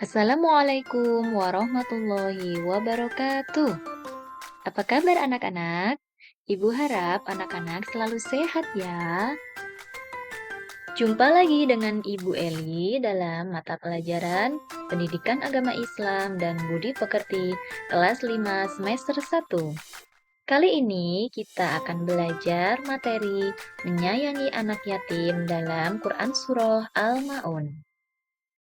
Assalamualaikum warahmatullahi wabarakatuh. Apa kabar anak-anak? Ibu harap anak-anak selalu sehat ya. Jumpa lagi dengan Ibu Eli dalam mata pelajaran Pendidikan Agama Islam dan Budi Pekerti kelas 5 semester 1. Kali ini kita akan belajar materi menyayangi anak yatim dalam Quran Surah Al-Ma'un.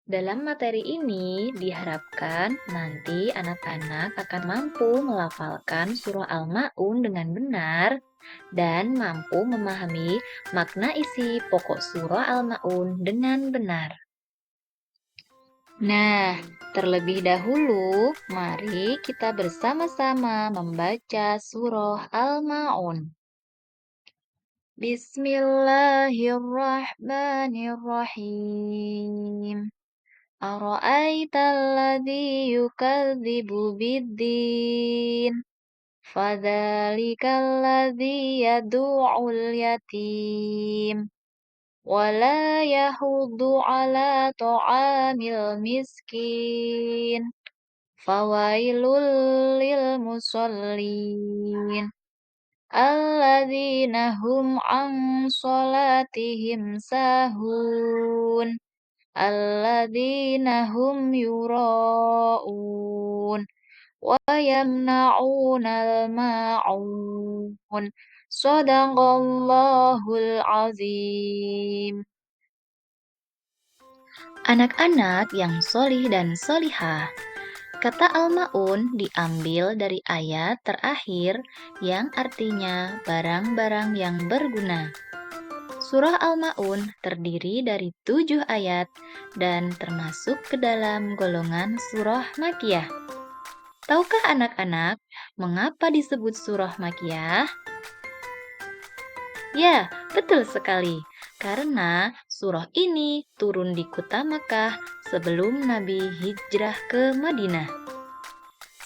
Dalam materi ini diharapkan nanti anak-anak akan mampu melafalkan surah Al-Ma'un dengan benar dan mampu memahami makna isi pokok surah Al-Ma'un dengan benar. Nah, terlebih dahulu mari kita bersama-sama membaca surah Al-Ma'un. Bismillahirrahmanirrahim. أرأيت الذي يكذب بالدين فذلك الذي يدع اليتيم ولا يحض على طعام المسكين فويل للمصلين الذين هم عن صلاتهم ساهون الذين هم يراءون ويمنعون الماعون صدق الله العظيم. Anak-anak yang solih dan solihah, kata Al-Ma'un diambil dari ayat terakhir yang artinya barang-barang yang berguna. Surah Al-Ma'un terdiri dari 7 ayat dan termasuk ke dalam golongan surah Makkiyah. Tahukah anak-anak mengapa disebut surah Makkiyah? Ya, betul sekali. Karena surah ini turun di kota Makkah sebelum Nabi hijrah ke Madinah.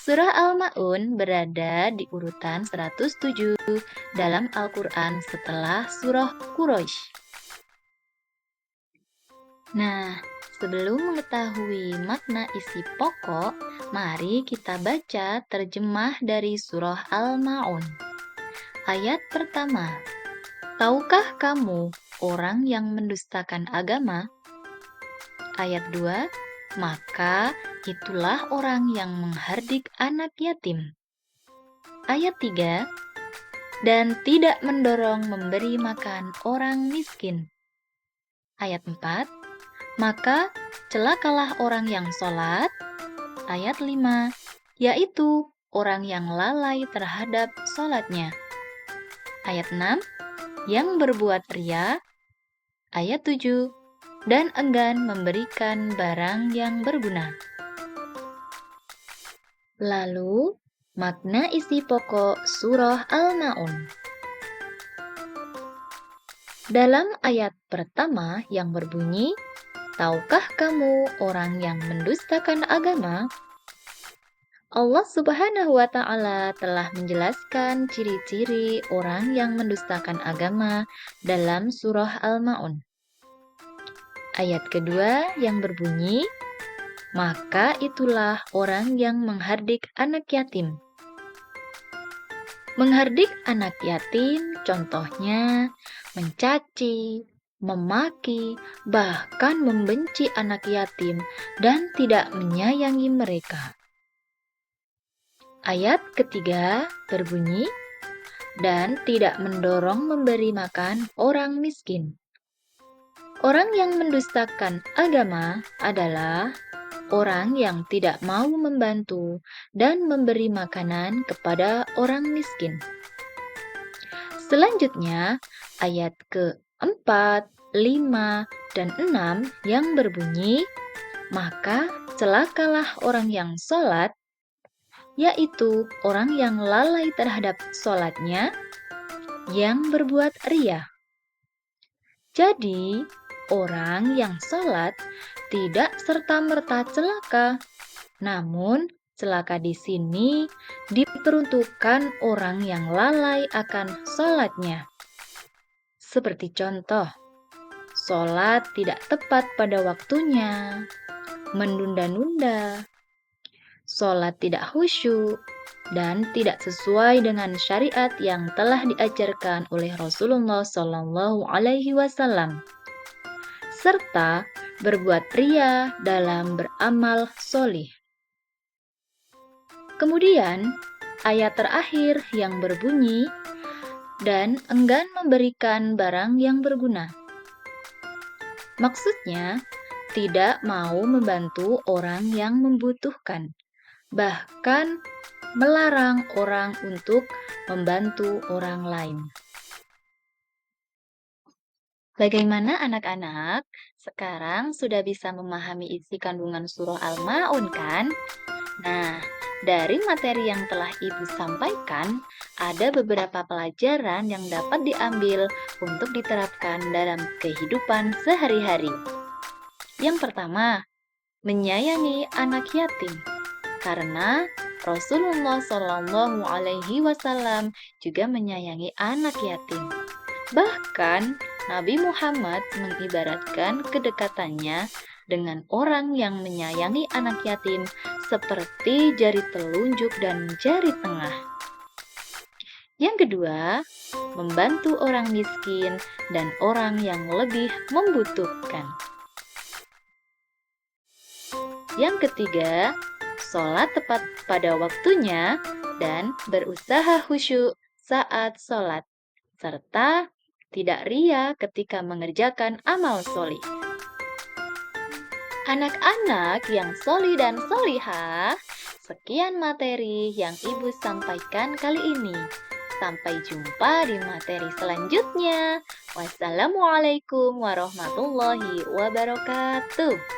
Surah Al-Ma'un berada di urutan 107 dalam Al-Quran setelah surah Quraisy. Nah, sebelum mengetahui makna isi pokok, mari kita baca terjemah dari surah Al-Ma'un. Ayat pertama, tahukah kamu orang yang mendustakan agama? Ayat 2, maka itulah orang yang menghardik anak yatim. Ayat 3, dan tidak mendorong memberi makan orang miskin. Ayat 4, maka celakalah orang yang sholat. Ayat 5, yaitu orang yang lalai terhadap sholatnya. Ayat 6, yang berbuat ria. Ayat 7, dan enggan memberikan barang yang berguna. Lalu, makna isi pokok surah Al-Ma'un. Dalam ayat pertama yang berbunyi, tahukah kamu orang yang mendustakan agama? Allah Subhanahu wa Ta'ala telah menjelaskan ciri-ciri orang yang mendustakan agama dalam surah Al-Ma'un. Ayat kedua yang berbunyi, maka itulah orang yang menghardik anak yatim. Menghardik anak yatim contohnya mencaci, memaki, bahkan membenci anak yatim dan tidak menyayangi mereka. Ayat ketiga berbunyi, dan tidak mendorong memberi makan orang miskin. Orang yang mendustakan agama adalah orang yang tidak mau membantu dan memberi makanan kepada orang miskin. Selanjutnya, ayat ke-4, 5, dan 6 yang berbunyi, maka celakalah orang yang sholat, yaitu orang yang lalai terhadap sholatnya, yang berbuat ria. Jadi, orang yang sholat tidak serta-merta celaka, namun celaka di sini diperuntukkan orang yang lalai akan sholatnya. Seperti contoh, sholat tidak tepat pada waktunya, menunda-nunda, sholat tidak khusyuk, dan tidak sesuai dengan syariat yang telah diajarkan oleh Rasulullah Shallallahu Alaihi Wasallam, serta berbuat ria dalam beramal solih. Kemudian, ayat terakhir yang berbunyi, dan enggan memberikan barang yang berguna. Maksudnya, tidak mau membantu orang yang membutuhkan, bahkan melarang orang untuk membantu orang lain. Bagaimana anak-anak? Sekarang sudah bisa memahami isi kandungan surah Al-Ma'un kan? Nah, dari materi yang telah Ibu sampaikan, ada beberapa pelajaran yang dapat diambil untuk diterapkan dalam kehidupan sehari-hari. Yang pertama, menyayangi anak yatim. Karena Rasulullah Shallallahu Alaihi Wasallam juga menyayangi anak yatim. Bahkan Nabi Muhammad mengibaratkan kedekatannya dengan orang yang menyayangi anak yatim seperti jari telunjuk dan jari tengah. Yang kedua, membantu orang miskin dan orang yang lebih membutuhkan. Yang ketiga, sholat tepat pada waktunya dan berusaha khusyuk saat sholat, serta tidak ria ketika mengerjakan amal solih. Anak-anak yang solih dan solihah, sekian materi yang Ibu sampaikan kali ini. Sampai jumpa di materi selanjutnya. Wassalamualaikum warahmatullahi wabarakatuh.